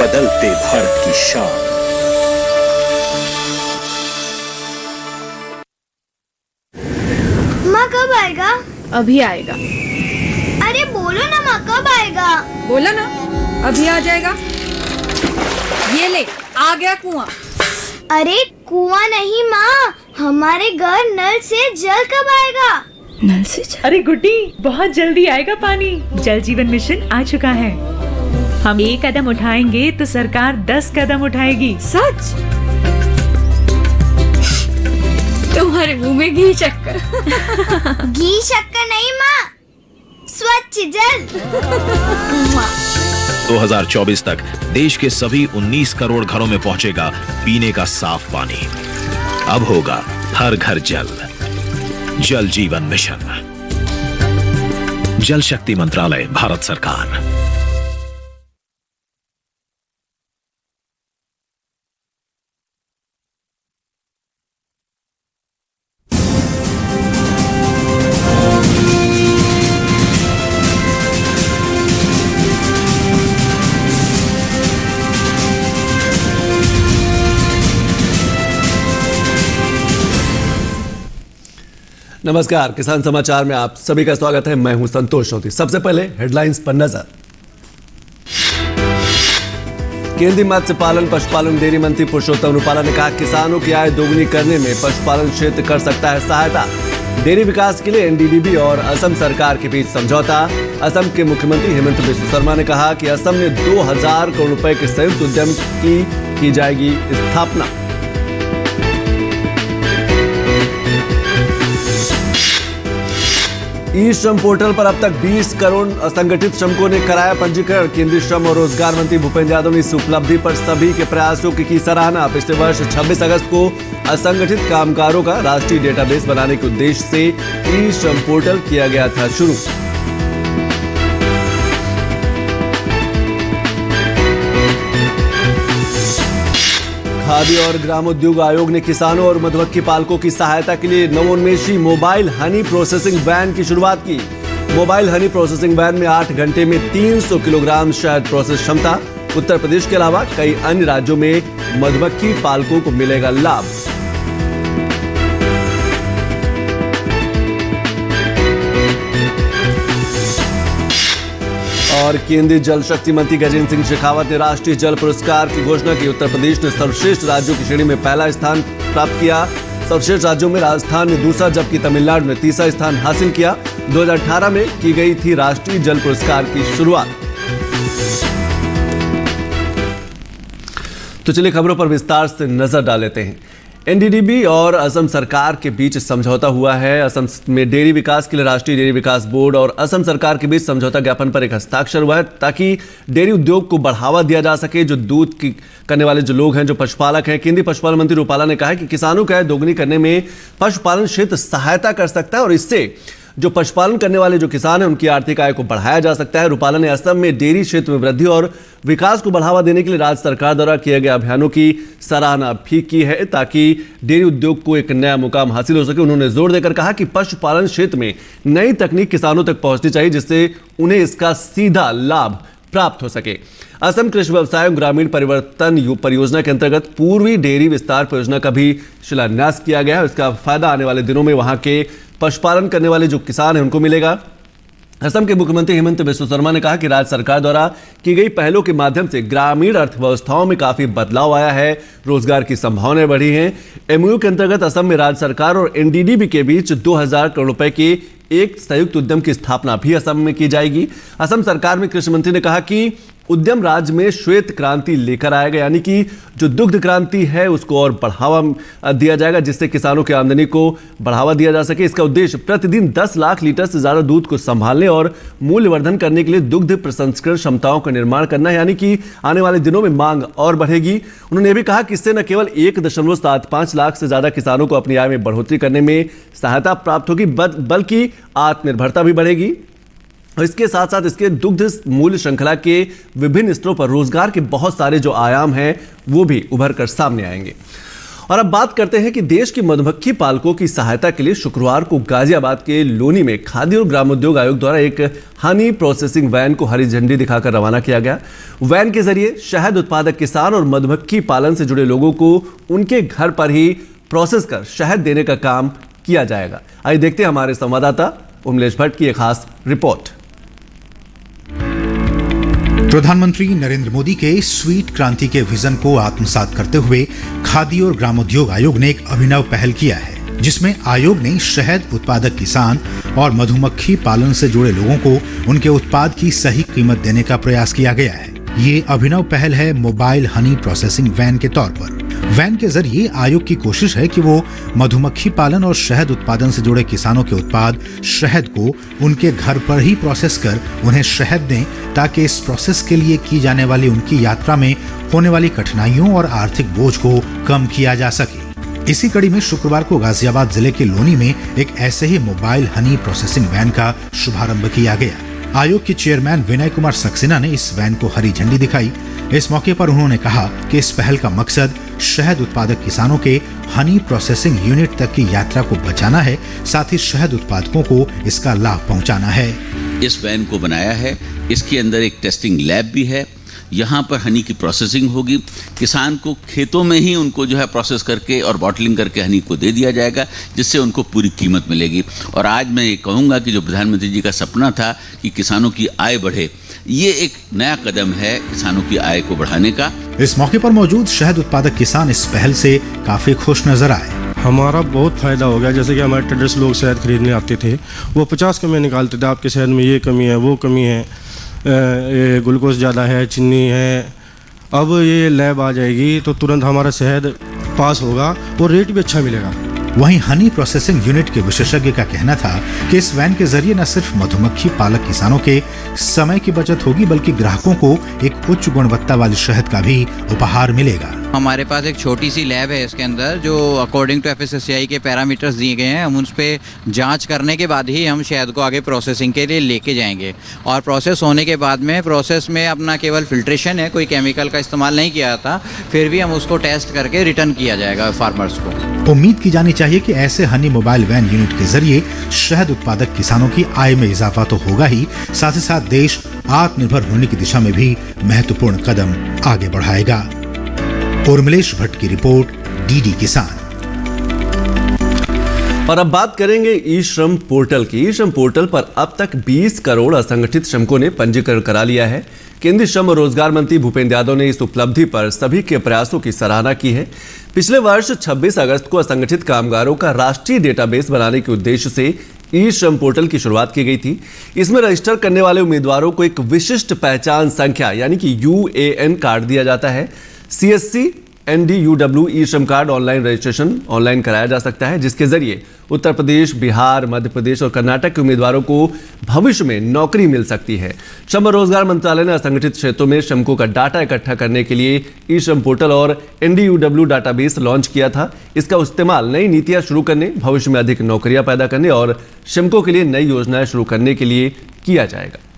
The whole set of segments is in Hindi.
बदलते भारत की शान। माँ कब आएगा? अभी आएगा। अरे बोलो ना माँ, कब आएगा? बोला ना, अभी आ जाएगा। ये ले, आ गया कुआं। अरे कुआं नहीं माँ, हमारे घर नल से जल कब आएगा? नल से जल? अरे गुड्डी, बहुत जल्दी आएगा पानी। जल जीवन मिशन आ चुका है। हम 1 कदम उठाएंगे तो सरकार 10 कदम उठाएगी। सच? तुम्हारे मुंह में घी शक्कर। घी शक्कर नहीं माँ, स्वच्छ जल। 2024 तक देश के सभी 19 करोड़ घरों में पहुंचेगा पीने का साफ पानी। अब होगा हर घर जल। जल जीवन मिशन, जल शक्ति मंत्रालय, भारत सरकार। नमस्कार, किसान समाचार में आप सभी का स्वागत है। मैं हूं संतोष चौधरी। सबसे पहले हेडलाइंस पर नजर। केंद्रीय मत्स्य पालन पशुपालन डेयरी मंत्री पुरुषोत्तम रूपाला ने कहा, किसानों की आय दोगुनी करने में पशुपालन क्षेत्र कर सकता है सहायता। डेयरी विकास के लिए एनडीडीबी और असम सरकार के बीच समझौता। असम के मुख्यमंत्री हेमंत बिस्वा शर्मा ने कहा कि असम में 2000 करोड़ रुपए के संयुक्त उद्यम की जाएगी स्थापना। ई श्रम पोर्टल पर अब तक 20 करोड़ असंगठित श्रमिकों ने कराया पंजीकरण। केंद्रीय श्रम और रोजगार मंत्री भूपेंद्र यादव ने इस उपलब्धि पर सभी के प्रयासों की सराहना। पिछले वर्ष 26 अगस्त को असंगठित कामगारों का राष्ट्रीय डेटाबेस बनाने के उद्देश्य से ई श्रम पोर्टल किया गया था शुरू। खादी और ग्रामोद्योग आयोग ने किसानों और मधुमक्खी पालकों की सहायता के लिए नवोन्मेषी मोबाइल हनी प्रोसेसिंग वैन की शुरुआत की। मोबाइल हनी प्रोसेसिंग वैन में 8 घंटे में 300 किलोग्राम शहद प्रोसेस क्षमता। उत्तर प्रदेश के अलावा कई अन्य राज्यों में मधुमक्खी पालकों को मिलेगा लाभ। और केंद्रीय जल शक्ति मंत्री गजेंद्र सिंह शेखावत ने राष्ट्रीय जल पुरस्कार की घोषणा की। उत्तर प्रदेश ने सर्वश्रेष्ठ राज्यों की श्रेणी में पहला स्थान प्राप्त किया। सर्वश्रेष्ठ राज्यों में राजस्थान ने दूसरा, जबकि तमिलनाडु ने तीसरा स्थान हासिल किया। 2018 में की गई थी राष्ट्रीय जल पुरस्कार की शुरुआत। तो चलिए खबरों पर विस्तार से नजर डाल लेते हैं। एनडीडीबी और असम सरकार के बीच समझौता हुआ है। असम में डेयरी विकास के लिए राष्ट्रीय डेयरी विकास बोर्ड और असम सरकार के बीच समझौता ज्ञापन पर एक हस्ताक्षर हुआ है, ताकि डेयरी उद्योग को बढ़ावा दिया जा सके। जो दूध की करने वाले जो लोग हैं, जो पशुपालक हैं, केंद्रीय पशुपालन मंत्री रूपाला ने कहा है कि किसानों की आय दोगुनी करने में पशुपालन क्षेत्र सहायता कर सकता है और इससे जो पशुपालन करने वाले जो किसान हैं उनकी आर्थिक आय को बढ़ाया जा सकता है। रूपाला ने असम में डेयरी क्षेत्र में वृद्धि और विकास को बढ़ावा देने के लिए राज्य सरकार द्वारा किए गए अभियानों की सराहना भी की है, ताकि डेयरी उद्योग को एक नया मुकाम हासिल हो सके। उन्होंने जोर देकर कहा कि पशुपालन क्षेत्र में नई तकनीक किसानों तक पहुंचनी चाहिए, जिससे उन्हें इसका सीधा लाभ प्राप्त हो सके। असम कृषि व्यवसाय और ग्रामीण परिवर्तन परियोजना के अंतर्गत पूर्वी डेयरी विस्तार परियोजना का भी शिलान्यास किया गया है। इसका फायदा आने वाले दिनों में वहां के पशुपालन करने वाले जो किसान हैं उनको मिलेगा। असम के मुख्यमंत्री हेमंत बिस्वा शर्मा ने कहा कि राज्य सरकार द्वारा की गई पहलों के माध्यम से ग्रामीण अर्थव्यवस्थाओं में काफी बदलाव आया है, रोजगार की संभावनाएं बढ़ी हैं। एमओयू के अंतर्गत असम में राज्य सरकार और एनडीडीबी के बीच 2000 करोड़ रुपए के एक संयुक्त उद्यम की स्थापना भी असम में की जाएगी। असम सरकार में कृषि मंत्री ने कहा कि उद्यम राज्य में श्वेत क्रांति लेकर आएगा, यानी कि जो दुग्ध क्रांति है उसको और बढ़ावा दिया जाएगा, जिससे किसानों की आमदनी को बढ़ावा दिया जा सके। इसका उद्देश्य प्रतिदिन 10 लाख लीटर से ज्यादा दूध को संभालने और मूल्यवर्धन करने के लिए दुग्ध प्रसंस्करण क्षमताओं का निर्माण करना है, यानी कि आने वाले दिनों में मांग और बढ़ेगी। उन्होंने यह भी कहा कि इससे न केवल 1.75 लाख से ज्यादा किसानों को अपनी आय में बढ़ोतरी करने में सहायता प्राप्त होगी, बल्कि आत्मनिर्भरता भी बढ़ेगी। और इसके साथ साथ इसके दुग्ध मूल्य श्रृंखला के विभिन्न स्तरों पर रोजगार के बहुत सारे जो आयाम हैं वो भी उभर कर सामने आएंगे। और अब बात करते हैं कि देश की मधुमक्खी पालकों की सहायता के लिए शुक्रवार को गाजियाबाद के लोनी में खाद्य और ग्रामोद्योग आयोग द्वारा एक हनी प्रोसेसिंग वैन को हरी झंडी दिखाकर रवाना किया गया। वैन के जरिए शहद उत्पादक किसान और मधुमक्खी पालन से जुड़े लोगों को उनके घर पर ही प्रोसेस कर शहद देने का काम किया जाएगा। आइए देखते हैं हमारे संवाददाता उमलेश भट्ट की एक खास रिपोर्ट। प्रधानमंत्री नरेंद्र मोदी के स्वीट क्रांति के विजन को आत्मसात करते हुए खादी और ग्रामोद्योग आयोग ने एक अभिनव पहल किया है, जिसमें आयोग ने शहद उत्पादक किसान और मधुमक्खी पालन से जुड़े लोगों को उनके उत्पाद की सही कीमत देने का प्रयास किया गया है। ये अभिनव पहल है मोबाइल हनी प्रोसेसिंग वैन के तौर पर। वैन के जरिए आयोग की कोशिश है कि वो मधुमक्खी पालन और शहद उत्पादन से जुड़े किसानों के उत्पाद शहद को उनके घर पर ही प्रोसेस कर उन्हें शहद दें, ताकि इस प्रोसेस के लिए की जाने वाली उनकी यात्रा में होने वाली कठिनाइयों और आर्थिक बोझ को कम किया जा सके। इसी कड़ी में शुक्रवार को गाजियाबाद जिले के लोनी में एक ऐसे ही मोबाइल हनी प्रोसेसिंग वैन का शुभारंभ किया गया। आयोग के चेयरमैन विनय कुमार सक्सेना ने इस वैन को हरी झंडी दिखाई। इस मौके पर उन्होंने कहा कि इस पहल का मकसद शहद उत्पादक किसानों के हनी प्रोसेसिंग यूनिट तक की यात्रा को बचाना है, साथ ही शहद उत्पादकों को इसका लाभ पहुंचाना है। इस वैन को बनाया है, इसके अंदर एक टेस्टिंग लैब भी है। यहाँ पर हनी की प्रोसेसिंग होगी, किसान को खेतों में ही उनको जो है प्रोसेस करके और बॉटलिंग करके हनी को दे दिया जाएगा, जिससे उनको पूरी कीमत मिलेगी। और आज मैं ये कहूँगा कि जो प्रधानमंत्री जी का सपना था कि किसानों की आय बढ़े, ये एक नया कदम है किसानों की आय को बढ़ाने का। इस मौके पर मौजूद शहद उत्पादक किसान इस पहल से काफी खुश नजर आए। हमारा बहुत फ़ायदा हो गया। जैसे कि हमारे ट्रेडर्स लोग शहद खरीदने आते थे, वो 50 कमियाँ निकालते थे, आपके शहद में ये कमी है, वो कमी है, ग्लूकोज ज़्यादा है, चीनी है। अब ये लैब आ जाएगी तो तुरंत हमारा शहद पास होगा और रेट भी अच्छा मिलेगा। वहीं हनी प्रोसेसिंग यूनिट के विशेषज्ञ का कहना था कि इस वैन के जरिए न सिर्फ मधुमक्खी पालक किसानों के समय की बचत होगी, बल्कि ग्राहकों को एक उच्च गुणवत्ता वाली शहद का भी उपहार मिलेगा। हमारे पास एक छोटी सी लैब है इसके अंदर, जो अकॉर्डिंग टू FSSAI के पैरामीटर्स दिए गए हैं। हम उस पर जांच करने के बाद ही हम शहद को आगे प्रोसेसिंग के लिए लेके जाएंगे। और प्रोसेस होने के बाद में प्रोसेस में अपना केवल फिल्ट्रेशन है, कोई केमिकल का इस्तेमाल नहीं किया था, फिर भी हम उसको टेस्ट करके रिटर्न किया जाएगा फार्मर्स को। उम्मीद की जानी चाहिए कि ऐसे हनी मोबाइल वैन यूनिट के जरिए शहद उत्पादक किसानों की आय में इजाफा तो होगा ही, साथ ही साथ देश आत्मनिर्भर होने की दिशा में भी महत्वपूर्ण कदम आगे बढ़ाएगा। उर्मिलेश भट्ट की रिपोर्ट, DD किसान। और अब बात करेंगे ई श्रम पोर्टल की। ई श्रम पोर्टल पर अब तक 20 करोड़ असंगठित श्रमिकों ने पंजीकरण करा लिया है। केंद्रीय श्रम और रोजगार मंत्री भूपेंद्र यादव ने इस उपलब्धि पर सभी के प्रयासों की सराहना की है। पिछले वर्ष 26 अगस्त को असंगठित कामगारों का राष्ट्रीय डेटाबेस बनाने के उद्देश्य से ई श्रम पोर्टल की शुरुआत की गई थी। इसमें रजिस्टर करने वाले उम्मीदवारों को एक विशिष्ट पहचान संख्या यानी कि UAN कार्ड दिया जाता है। CSC NDUW ई श्रम कार्ड ऑनलाइन रजिस्ट्रेशन ऑनलाइन कराया जा सकता है, जिसके जरिए उत्तर प्रदेश, बिहार, मध्य प्रदेश और कर्नाटक के उम्मीदवारों को भविष्य में नौकरी मिल सकती है। श्रम और रोजगार मंत्रालय ने असंगठित क्षेत्रों में श्रमिकों का डाटा इकट्ठा करने के लिए ई श्रम पोर्टल और NDUW डाटाबेस लॉन्च किया था। इसका इस्तेमाल नई नीतियां शुरू करने, भविष्य में अधिक नौकरियां पैदा करने और श्रमिकों के लिए नई योजनाएं शुरू करने के लिए किया जाएगा।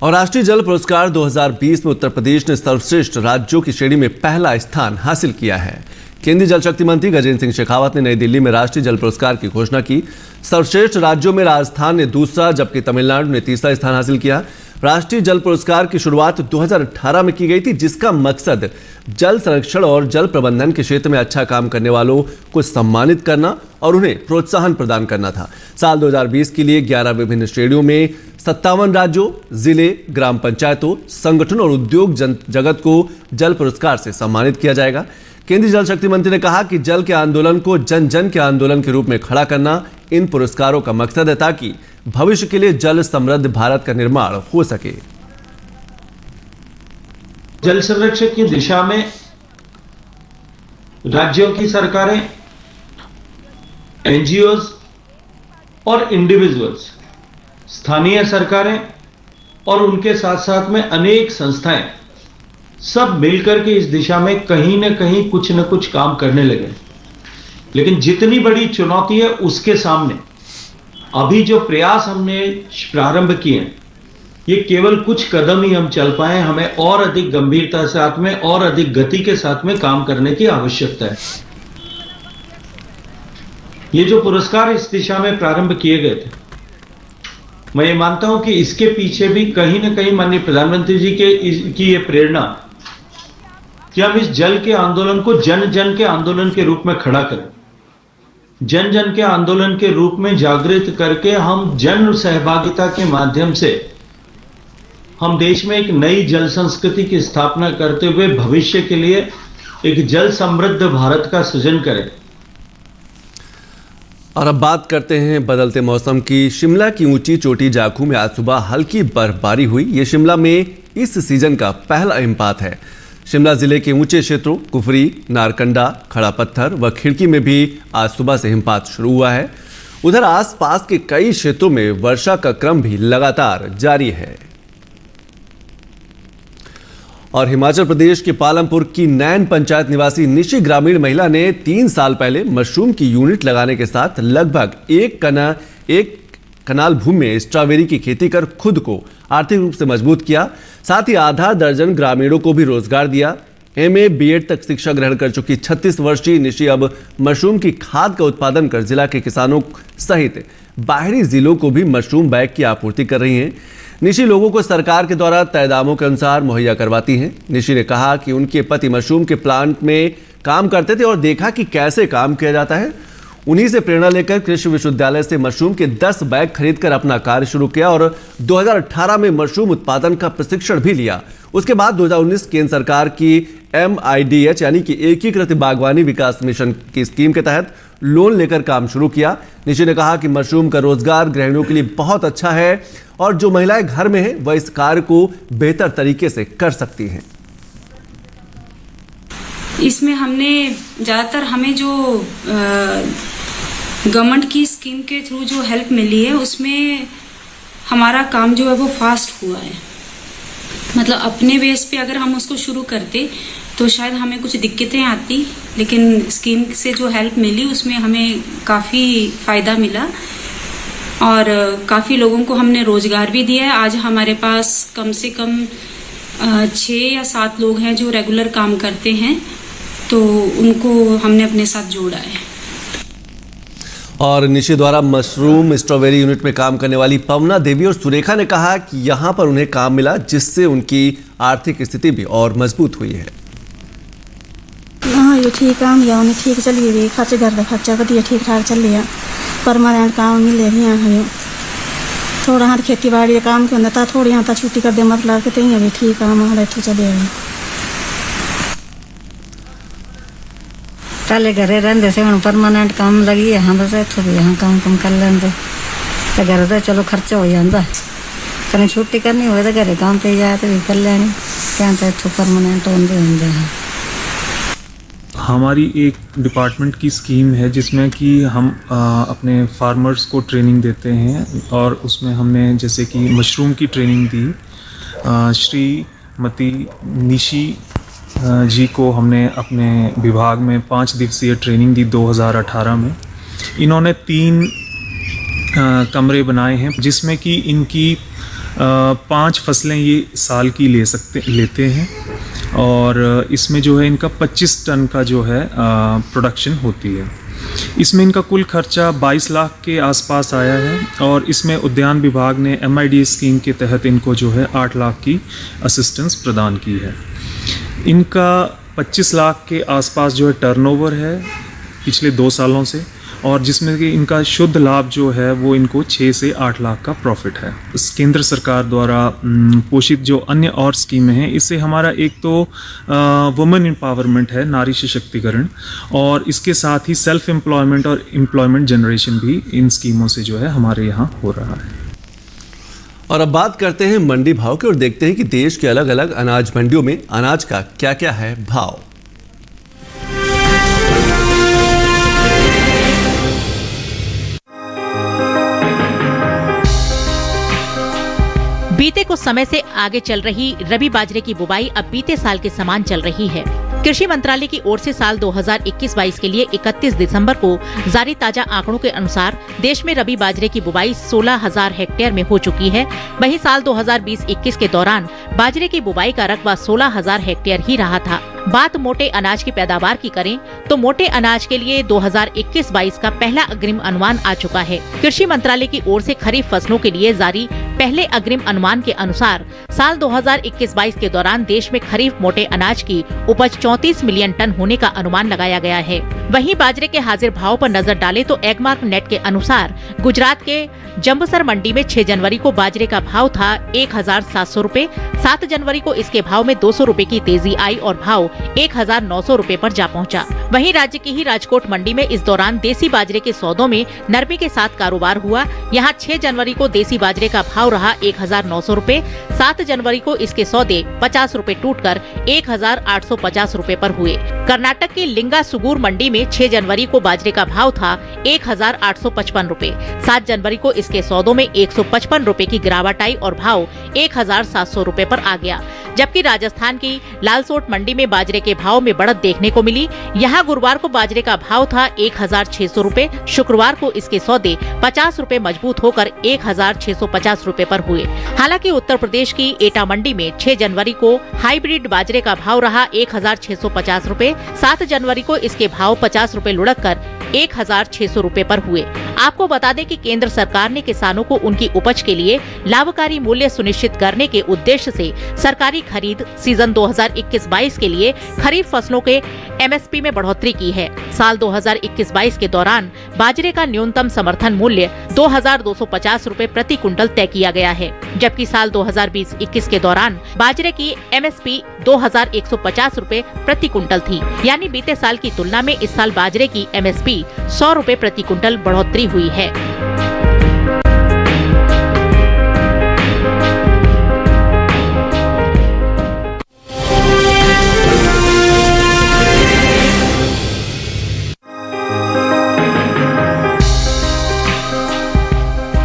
और राष्ट्रीय जल पुरस्कार 2020 में उत्तर प्रदेश ने सर्वश्रेष्ठ राज्यों की श्रेणी में पहला स्थान हासिल किया है। केंद्रीय जल शक्ति मंत्री गजेंद्र सिंह शेखावत ने नई दिल्ली में राष्ट्रीय जल पुरस्कार की घोषणा की। सर्वश्रेष्ठ राज्यों में राजस्थान ने दूसरा, जबकि तमिलनाडु ने तीसरा स्थान हासिल किया। राष्ट्रीय जल पुरस्कार की शुरुआत 2018 में की गई थी, जिसका मकसद जल संरक्षण और जल प्रबंधन के क्षेत्र में अच्छा काम करने वालों को सम्मानित करना और उन्हें प्रोत्साहन प्रदान करना था। साल 2020 के लिए 11 विभिन्न श्रेणियों में 57 राज्यों, जिले, ग्राम पंचायतों, संगठनों और उद्योग जगत को जल पुरस्कार से सम्मानित किया जाएगा। केंद्रीय जल शक्ति मंत्री ने कहा कि जल के आंदोलन को जन जन के आंदोलन के रूप में खड़ा करना इन पुरस्कारों का मकसद है, ताकि भविष्य के लिए जल समृद्ध भारत का निर्माण हो सके। जल संरक्षण की दिशा में राज्यों की सरकारें, NGOs और इंडिविजुअल्स, स्थानीय सरकारें और उनके साथ साथ में अनेक संस्थाएं सब मिलकर के इस दिशा में कहीं ना कहीं कुछ न कुछ काम करने लगे। लेकिन जितनी बड़ी चुनौती है उसके सामने अभी जो प्रयास हमने प्रारंभ किए ये केवल कुछ कदम ही हम चल पाए, हमें और अधिक गंभीरता के साथ में और अधिक गति के साथ में काम करने की आवश्यकता है। ये जो पुरस्कार इस दिशा में प्रारंभ किए गए थे, मैं ये मानता हूं कि इसके पीछे भी कहीं ना कहीं माननीय प्रधानमंत्री जी की ये प्रेरणा कि हम इस जल के आंदोलन को जन जन के आंदोलन के रूप में खड़ा करें, जन जन के आंदोलन के रूप में जागृत करके हम जन सहभागिता के माध्यम से हम देश में एक नई जल संस्कृति की स्थापना करते हुए भविष्य के लिए एक जल समृद्ध भारत का सृजन करें। और अब बात करते हैं बदलते मौसम की। शिमला की ऊंची चोटी जाखू में आज सुबह हल्की बर्फबारी हुई। ये शिमला में इस सीजन का पहला हिमपात है। शिमला जिले के ऊंचे क्षेत्रों कुफरी, नारकंडा, खड़ा पत्थर व खिड़की में भी आज सुबह से हिमपात शुरू हुआ है। उधर आसपास के कई क्षेत्रों में वर्षा का क्रम भी लगातार जारी है। और हिमाचल प्रदेश के पालमपुर की नैन पंचायत निवासी निशी ग्रामीण महिला ने 3 साल पहले मशरूम की यूनिट लगाने के साथ लगभग एक कनाल भूमि में स्ट्रॉबेरी की खेती कर खुद को आर्थिक रूप से मजबूत किया। साथ ही आधा दर्जन ग्रामीणों को भी रोजगार दिया। MA BEd तक शिक्षा ग्रहण कर चुकी 36 वर्षीय निशी अब मशरूम की खाद का उत्पादन कर जिला के किसानों सहित बाहरी जिलों को भी मशरूम बैग की आपूर्ति कर रही हैं। निशी लोगों को सरकार के द्वारा तय दामों के अनुसार मुहैया करवाती हैं। निशी ने कहा कि उनके पति मशरूम के प्लांट में काम करते थे और देखा कि कैसे काम किया जाता है। उन्हीं से प्रेरणा लेकर कृषि विश्वविद्यालय से मशरूम के 10 बैग खरीदकर अपना कार्य शुरू किया और 2018 में मशरूम उत्पादन का प्रशिक्षण भी लिया। उसके बाद 2019 केंद्र सरकार की MIDH यानी कि एकीकृत बागवानी विकास मिशन की स्कीम के तहत लोन लेकर काम शुरू किया। निशी ने कहा कि मशरूम का रोजगार गृहिणियों के लिए बहुत अच्छा है और जो महिलाएं घर में हैं वह इस कार्य को बेहतर तरीके से कर सकती हैं। इसमें हमने ज़्यादातर हमें जो गवर्नमेंट की स्कीम के थ्रू जो हेल्प मिली है उसमें हमारा काम जो है वो फास्ट हुआ है। मतलब अपने बेस पे अगर हम उसको शुरू करते तो शायद हमें कुछ दिक्कतें आती, लेकिन स्कीम से जो हेल्प मिली उसमें हमें काफ़ी फ़ायदा मिला और काफ़ी लोगों को हमने रोज़गार भी दिया है। आज हमारे पास कम से कम 6 या 7 लोग हैं जो रेगुलर काम करते हैं, तो उनको हमने अपने साथ जोड़ा है। और निशी द्वारा मशरूम स्ट्रॉबेरी यूनिट में काम करने वाली पवना देवी और सुरेखा ने कहा कि यहाँ पर उन्हें काम मिला जिससे उनकी आर्थिक स्थिति भी और मजबूत हुई है। हाँ, ये ठीक काम या उन्हें ठीक चली रही, खर्च घर का खर्चा वधिया ठीक ठाक चल रहा, परमानेंट काम मिल रही है। थोड़ा हाँ खेती बाड़ी काम के होता थोड़ी यहाँ तक छुट्टी कर दे मतलब कि भी ठीक काम हमारे इतों चले। पहले घरे रहते से हम परमानेंट काम लगी है, हाँ बस इतों भी यहाँ काम कर लेंगे तो घर तो चलो खर्चा हो जाता। कहीं छुट्टी करनी हो तो घरे काम पे जाए तो भी कर लेनी, क्या तो इतों परमानेंट होंगे हैं। हमारी एक डिपार्टमेंट की स्कीम है जिसमें कि हम अपने फार्मर्स को ट्रेनिंग देते हैं और उसमें हमने जैसे कि मशरूम की ट्रेनिंग दी। श्रीमती निशी जी को हमने अपने विभाग में 5 दिवसीय ट्रेनिंग दी 2018 में। इन्होंने 3 कमरे बनाए हैं जिसमें कि इनकी 5 फसलें ये साल की लेते हैं और इसमें जो है इनका 25 टन का जो है प्रोडक्शन होती है। इसमें इनका कुल खर्चा 22 लाख के आसपास आया है और इसमें उद्यान विभाग ने MIDH स्कीम के तहत इनको जो है 8 लाख की असिस्टेंस प्रदान की है। इनका 25 लाख के आसपास जो है टर्नओवर है पिछले 2 सालों से और जिसमें कि इनका शुद्ध लाभ जो है वो इनको 6 से 8 लाख का प्रॉफिट है। केंद्र सरकार द्वारा पोषित जो अन्य और स्कीमें हैं इससे हमारा एक तो वुमेन एम्पावरमेंट है, नारी सशक्तिकरण, और इसके साथ ही सेल्फ एम्प्लॉयमेंट और एम्प्लॉयमेंट जनरेशन भी इन स्कीमों से जो है हमारे यहाँ हो रहा है। और अब बात करते हैं मंडी भाव की और देखते हैं कि देश के अलग अलग अनाज मंडियों में अनाज का क्या क्या है भाव। बीते कुछ समय से आगे चल रही रबी बाजरे की बुवाई अब बीते साल के समान चल रही है। कृषि मंत्रालय की ओर से साल 2021-22 के लिए 31 दिसंबर को जारी ताजा आंकड़ों के अनुसार देश में रबी बाजरे की बुवाई 16,000 हेक्टेयर में हो चुकी है। वहीं साल 2020-21 के दौरान बाजरे की बुवाई का रकबा 16,000 हेक्टेयर ही रहा था। बात मोटे अनाज की पैदावार की करें तो मोटे अनाज के लिए 2021-22 का पहला अग्रिम अनुमान आ चुका है। कृषि मंत्रालय की ओर से खरीफ फसलों के लिए जारी पहले अग्रिम अनुमान के अनुसार साल 2021-22 के दौरान देश में खरीफ मोटे अनाज की उपज 34 मिलियन टन होने का अनुमान लगाया गया है। वहीं बाजरे के हाजिर भाव पर नजर डालें तो एगमार्क नेट के अनुसार गुजरात के जंबसर मंडी में 6 जनवरी को बाजरे का भाव था 1,700 रूपए। 7 जनवरी को इसके भाव में 200 रूपए की तेजी आई और भाव 1,900 रूपए पर जा पहुंचा। वहीं राज्य की ही राजकोट मंडी में इस दौरान देसी बाजरे के सौदों में नरमी के साथ कारोबार हुआ। यहां 6 जनवरी को देसी बाजरे का भाव रहा 1,900 रूपए। 7 जनवरी को इसके सौदे 50 रूपए टूटकर 1,850 रूपए पर हुए। कर्नाटक की लिंगा सुगूर मंडी में 6 जनवरी को बाजरे का भाव था 1,855 रूपए। 7 जनवरी को इसके सौदों में 155 रूपए की गिरावट आई और भाव 1,700 रूपए पर आ गया। जबकि राजस्थान की लालसोट मंडी में बाजरे के भाव में बढ़त देखने को मिली। यहाँ गुरुवार को बाजरे का भाव था 1,600 रूपए। शुक्रवार को इसके सौदे 50 रूपए मजबूत होकर 1,650 रूपए पर हुए। हालांकि उत्तर प्रदेश की एटा मंडी में 6 जनवरी को हाइब्रिड बाजरे का भाव रहा 1,650 रूपए। 7 जनवरी को इसके भाव 50 रूपए लुढ़क कर 1,600 रूपए पर हुए। आपको बता दें कि केंद्र सरकार ने किसानों को उनकी उपज के लिए लाभकारी मूल्य सुनिश्चित करने के उद्देश्य से सरकारी खरीद सीजन 2021-22 के लिए खरीफ फसलों के एमएसपी में बढ़ोतरी की है। साल 2021-22 के दौरान बाजरे का न्यूनतम समर्थन मूल्य 2,250 रूपए प्रति कुंटल तय किया गया है, जबकि साल 2020-21 के दौरान बाजरे की एमएसपी 2,150 रूपए प्रति कुंटल थी। यानी बीते साल की तुलना में इस साल बाजरे की एमएसपी 100 रूपए प्रति कुंटल बढ़ोतरी हुई है।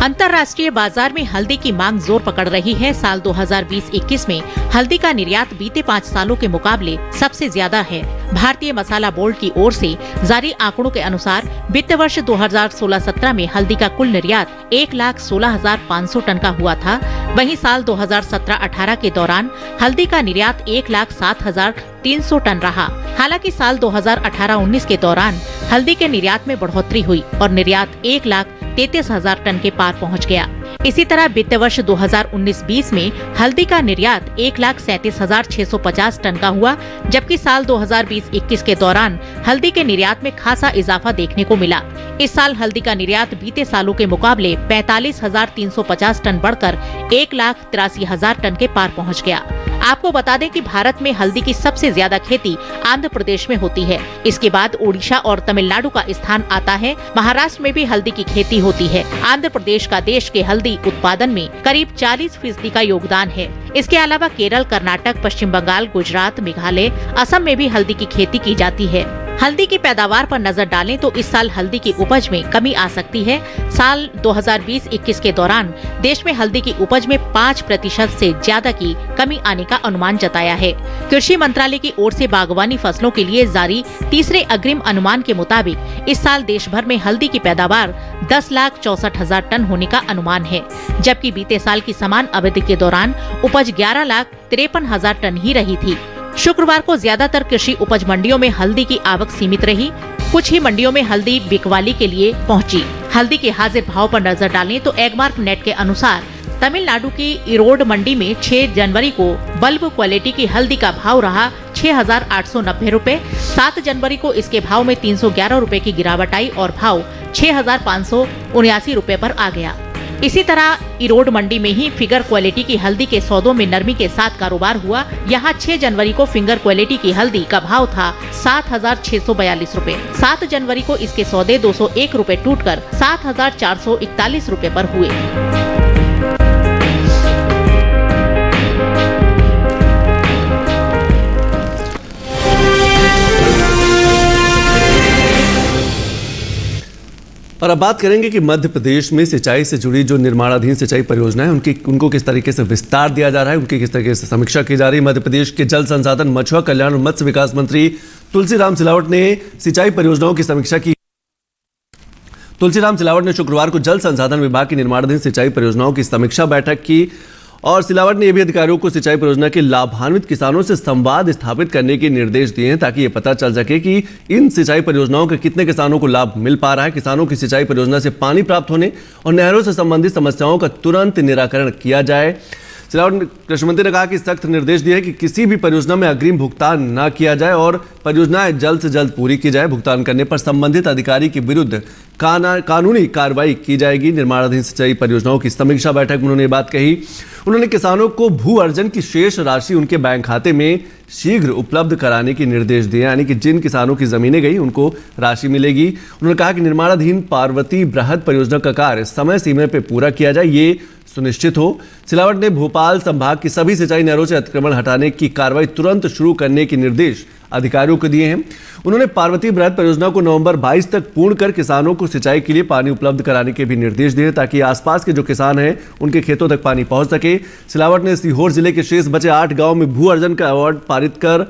अंतर्राष्ट्रीय बाजार में हल्दी की मांग जोर पकड़ रही है। साल 2020-21 में हल्दी का निर्यात बीते 5 सालों के मुकाबले सबसे ज्यादा है। भारतीय मसाला बोर्ड की ओर से जारी आंकड़ों के अनुसार वित्त वर्ष 2016-17 में हल्दी का कुल निर्यात 1,16,500 टन का हुआ था। वहीं साल 2017-18 के दौरान हल्दी का निर्यात 1,07,300 टन रहा। हालांकि साल 2018-19 के दौरान हल्दी के निर्यात में बढ़ोतरी हुई और निर्यात 1,33,000 टन के पार पहुंच गया। इसी तरह वित्त वर्ष 2019-20 में हल्दी का निर्यात 1,37,650 टन का हुआ, जबकि साल 2020-21 के दौरान हल्दी के निर्यात में खासा इजाफा देखने को मिला। इस साल हल्दी का निर्यात बीते सालों के मुकाबले 45,350 टन बढ़कर 1,83,000 टन के पार पहुंच गया। आपको बता दें कि भारत में हल्दी की सबसे ज्यादा खेती आंध्र प्रदेश में होती है। इसके बाद ओडिशा और तमिलनाडु का स्थान आता है। महाराष्ट्र में भी हल्दी की खेती होती है। आंध्र प्रदेश का देश के हल्दी उत्पादन में करीब 40% का योगदान है। इसके अलावा केरल, कर्नाटक, पश्चिम बंगाल, गुजरात, मेघालय, असम में भी हल्दी की खेती की जाती है। हल्दी की पैदावार पर नजर डालें तो इस साल हल्दी की उपज में कमी आ सकती है। साल 2020-21 के दौरान देश में हल्दी की उपज में 5% से ज्यादा की कमी आने का अनुमान जताया है। कृषि मंत्रालय की ओर से बागवानी फसलों के लिए जारी तीसरे अग्रिम अनुमान के मुताबिक इस साल देश भर में हल्दी की पैदावार 10,64,000 टन होने का अनुमान है, जबकि बीते साल की समान अवधि के दौरान उपज 11,53,000 टन ही रही थी। शुक्रवार को ज्यादातर कृषि उपज मंडियों में हल्दी की आवक सीमित रही। कुछ ही मंडियों में हल्दी बिकवाली के लिए पहुंची। हल्दी के हाजिर भाव पर नजर डालें तो एगमार्क नेट के अनुसार तमिलनाडु की इरोड मंडी में 6 जनवरी को बल्ब क्वालिटी की हल्दी का भाव रहा 6,890 रूपए। 7 जनवरी को इसके भाव में 311 रूपए की गिरावट आई और भाव 6,579 रूपए पर आ गया। इसी तरह इरोड मंडी में ही फिगर क्वालिटी की हल्दी के सौदों में नरमी के साथ कारोबार हुआ। यहाँ 6 जनवरी को फिंगर क्वालिटी की हल्दी का भाव था 7,642 रूपए। 7 जनवरी को इसके सौदे 201 रूपए टूटकर 7,441 रूपए पर हुए। और और अब बात करेंगे कि मध्य प्रदेश में सिंचाई से जुड़ी जो निर्माणाधीन सिंचाई परियोजना है उनको किस तरीके से विस्तार दिया जा रहा है, उनकी किस तरीके से समीक्षा की जा रही है। मध्य प्रदेश के जल संसाधन, मछुआ कल्याण और मत्स्य विकास मंत्री तुलसीराम सिलावट ने सिंचाई परियोजनाओं की समीक्षा की। तुलसीराम सिलावट ने शुक्रवार को जल संसाधन विभाग की निर्माणाधीन सिंचाई परियोजनाओं की समीक्षा बैठक की और सिलावट ने यह भी अधिकारियों को सिंचाई परियोजना के लाभान्वित किसानों से संवाद स्थापित करने के निर्देश दिए हैं ताकि ये पता चल सके कि इन सिंचाई परियोजनाओं के कितने किसानों को लाभ मिल पा रहा है। किसानों की सिंचाई परियोजना से पानी प्राप्त होने और नहरों से संबंधित समस्याओं का तुरंत निराकरण किया जाए। सिलावट कृषि मंत्री ने कहा कि सख्त निर्देश दिए कि किसी भी परियोजना में अग्रिम भुगतान न किया जाए और परियोजनाएं जल्द से जल्द पूरी की जाए। भुगतान करने पर संबंधित अधिकारी के विरुद्ध कानूनी कार्रवाई की जाएगी। निर्माणाधीन सिंचाई परियोजनाओं की समीक्षा बैठक में उन्होंने बात कही। उन्होंने किसानों को भू अर्जन की शेष राशि उनके बैंक खाते में शीघ्र उपलब्ध कराने के निर्देश दिए, यानी कि जिन किसानों की जमीनें गई उनको राशि मिलेगी। उन्होंने कहा कि निर्माणाधीन पार्वती बृहद परियोजना का कार्य समय सीमा पर पूरा किया जाए, ये सुनिश्चित हो। सिलावट ने भोपाल संभाग की सभी सिंचाई नहरों से अतिक्रमण हटाने की कार्रवाई तुरंत शुरू करने के निर्देश अधिकारियों को दिए हैं। उन्होंने पार्वती बृहद परियोजना को नवंबर 22 तक पूर्ण कर किसानों को सिंचाई के लिए पानी उपलब्ध कराने के भी निर्देश दिए ताकि आसपास के जो किसान हैं उनके खेतों तक पानी पहुंच सके। सिलावट ने सीहोर जिले के शेष बचे 8 गांव में भू अर्जन का अवार्ड पारित कर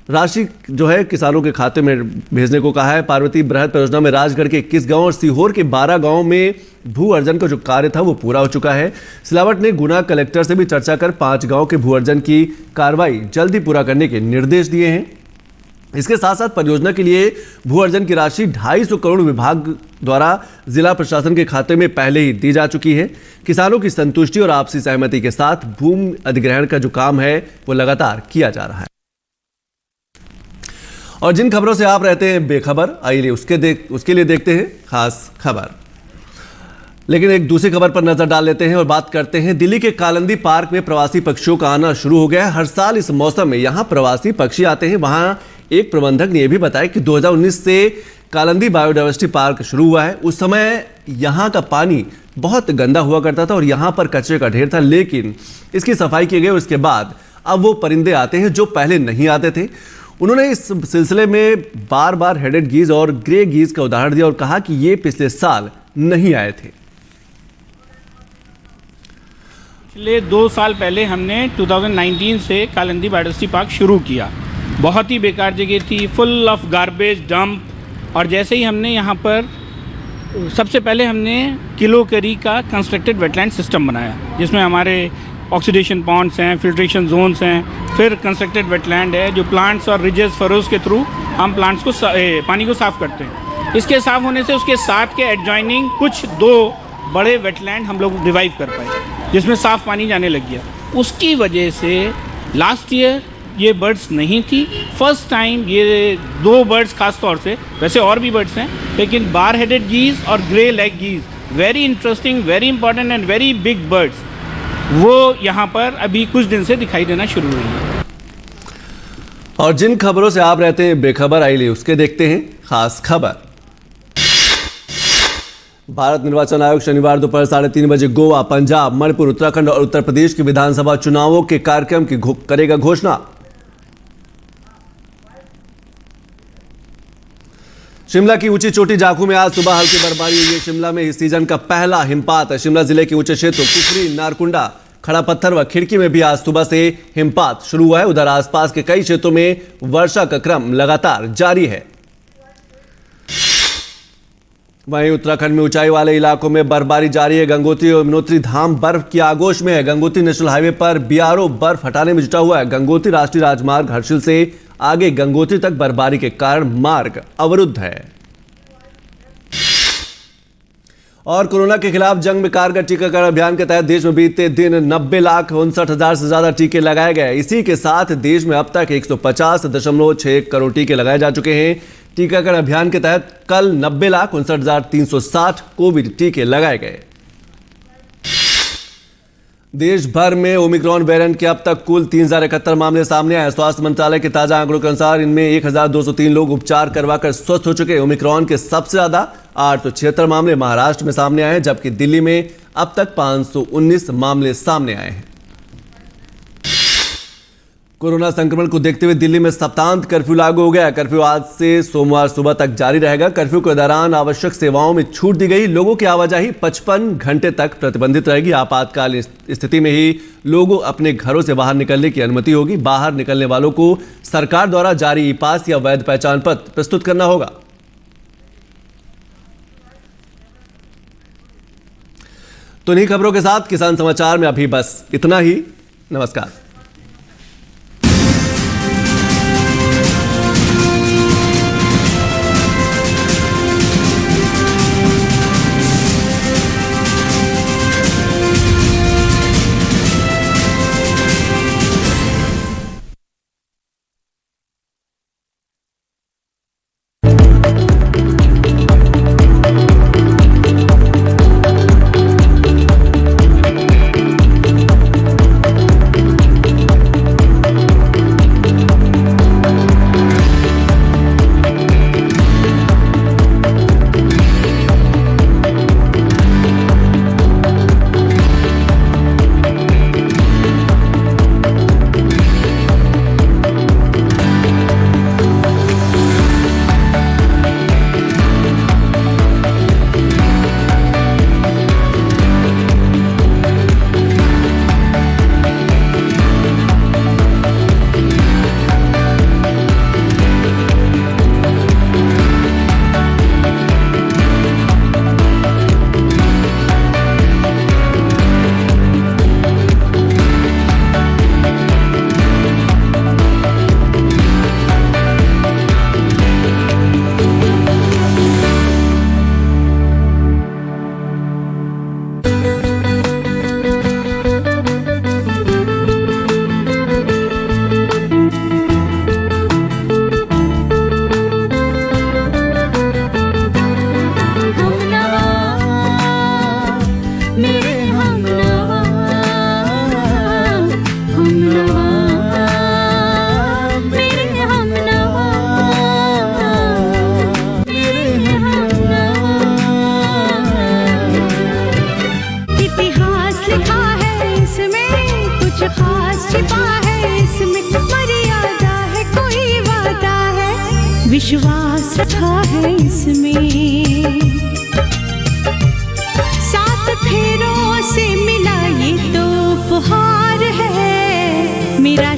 राशि जो है किसानों के खाते में भेजने को कहा है। पार्वती बृहद परियोजना में राजगढ़ के 21 गांव और सीहोर के 12 गांव में भू अर्जन का जो कार्य था वो पूरा हो चुका है। सिलावट ने गुना कलेक्टर से भी चर्चा कर 5 गांव के भू अर्जन की कार्रवाई जल्दी पूरा करने के निर्देश दिए हैं। इसके साथ साथ परियोजना के लिए भू अर्जन की राशि 250 करोड़ विभाग द्वारा जिला प्रशासन के खाते में पहले ही दी जा चुकी है। किसानों की संतुष्टि और आपसी सहमति के साथ भूमि अधिग्रहण का जो काम है वो लगातार किया जा रहा है। और जिन खबरों से आप रहते हैं बेखबर, आइए उसके लिए देखते हैं खास खबर। लेकिन एक दूसरी खबर पर नजर डाल लेते हैं और बात करते हैं दिल्ली के कालिंदी पार्क में प्रवासी पक्षियों का आना शुरू हो गया है। हर साल इस मौसम में यहां प्रवासी पक्षी आते हैं। वहां एक प्रबंधक ने यह भी बताया कि 2019 से कालिंदी बायोडायवर्सिटी पार्क शुरू हुआ है। उस समय यहां का पानी बहुत गंदा हुआ करता था और यहां पर कचरे का ढेर था, लेकिन इसकी सफाई की गई और उसके बाद अब वो परिंदे आते हैं जो पहले नहीं आते थे। उन्होंने इस सिलसिले में बार बार हेडेड गीज और ग्रे गीज का उदाहरण दिया और कहा कि ये पिछले साल नहीं आए थे। पिछले 2 साल पहले हमने 2019 से कालिंदी बायोडायवर्सिटी पार्क शुरू किया। बहुत ही बेकार जगह थी, फुल ऑफ गार्बेज डंप। और जैसे ही हमने यहाँ पर सबसे पहले हमने किलो करी का कंस्ट्रक्टेड वेटलैंड सिस्टम बनाया जिसमें हमारे ऑक्सीडेशन पॉन्ड्स हैं, फिल्ट्रेशन जोन्स हैं, फिर कंस्ट्रक्टेड वेटलैंड है जो प्लांट्स और रिजेस फरोज के थ्रू हम प्लांट्स को पानी को साफ़ करते हैं। इसके साफ़ होने से उसके साथ के एडजॉइनिंग कुछ 2 बड़े वेटलैंड हम लोग रिवाइव कर पाए जिसमें साफ़ पानी जाने लग गया। उसकी वजह से लास्ट ईयर ये बर्ड्स नहीं थी। फर्स्ट टाइम ये 2 बर्ड्स खास तौर से, वैसे और भी बर्ड्स हैं लेकिन बार हेडेड गीज और greylag geese, very interesting, very important and very big birds, वो यहाँ पर अभी कुछ दिन से दिखाई देना शुरू हुई है। और जिन खबरों से आप रहते हैं बेखबर, आइए उसके देखते हैं खास खबर। भारत निर्वाचन आयोग शनिवार दोपहर 3:30 बजे गोवा, पंजाब, मणिपुर, उत्तराखंड और उत्तर प्रदेश के विधानसभा चुनावों के कार्यक्रम की करेगा घोषणा। शिमला की ऊंची चोटी जाखू में आज सुबह हल्की बर्फबारी हुई है। शिमला में इस सीजन का पहला हिमपात है। शिमला जिले के ऊंचे क्षेत्रों कुफरी, नारकुंडा, खड़ा पत्थर व खिड़की में भी आज सुबह से हिमपात शुरू हुआ है। उधर आसपास के कई क्षेत्रों में वर्षा का क्रम लगातार जारी है। वहीं उत्तराखंड में ऊंचाई वाले इलाकों में बर्फबारी जारी है। गंगोत्री और यमुनोत्री धाम बर्फ की आगोश में है। गंगोत्री नेशनल हाईवे पर बीआरओ बर्फ हटाने में जुटा हुआ है। गंगोत्री राष्ट्रीय राजमार्ग हर्षिल से आगे गंगोत्री तक बर्फबारी के कारण मार्ग अवरुद्ध है। और कोरोना के खिलाफ जंग में कारगर टीकाकरण अभियान के तहत देश में बीते दिन 90,59,000 से ज्यादा टीके लगाए गए। इसी के साथ देश में अब तक 150.6 करोड़ टीके लगाए जा चुके हैं। टीकाकरण अभियान के तहत कल 90,59,360 कोविड टीके लगाए गए। देश भर में ओमिक्रॉन वेरिएंट के अब तक कुल 3,071 मामले सामने आए। स्वास्थ्य मंत्रालय के ताजा आंकड़ों के अनुसार इनमें 1,203 लोग उपचार करवाकर स्वस्थ हो चुके। ओमिक्रॉन के सबसे ज्यादा 876 मामले महाराष्ट्र में सामने आए हैं, जबकि दिल्ली में अब तक 519 मामले सामने आए हैं। कोरोना संक्रमण को देखते हुए दिल्ली में सप्तांत कर्फ्यू लागू हो गया। कर्फ्यू आज से सोमवार सुबह तक जारी रहेगा। कर्फ्यू के दौरान आवश्यक सेवाओं में छूट दी गई। लोगों की आवाजाही 55 घंटे तक प्रतिबंधित रहेगी। आपातकाल स्थिति में ही लोगों अपने घरों से बाहर निकलने की अनुमति होगी। बाहर निकलने वालों को सरकार द्वारा जारी ई पास या वैध पहचान पत्र प्रस्तुत करना होगा। तो इन्हीं खबरों के साथ किसान समाचार में अभी बस इतना ही। नमस्कार। विश्वास रखा है इसमें, सात फेरों से मिला ये तो उपहार है मेरा।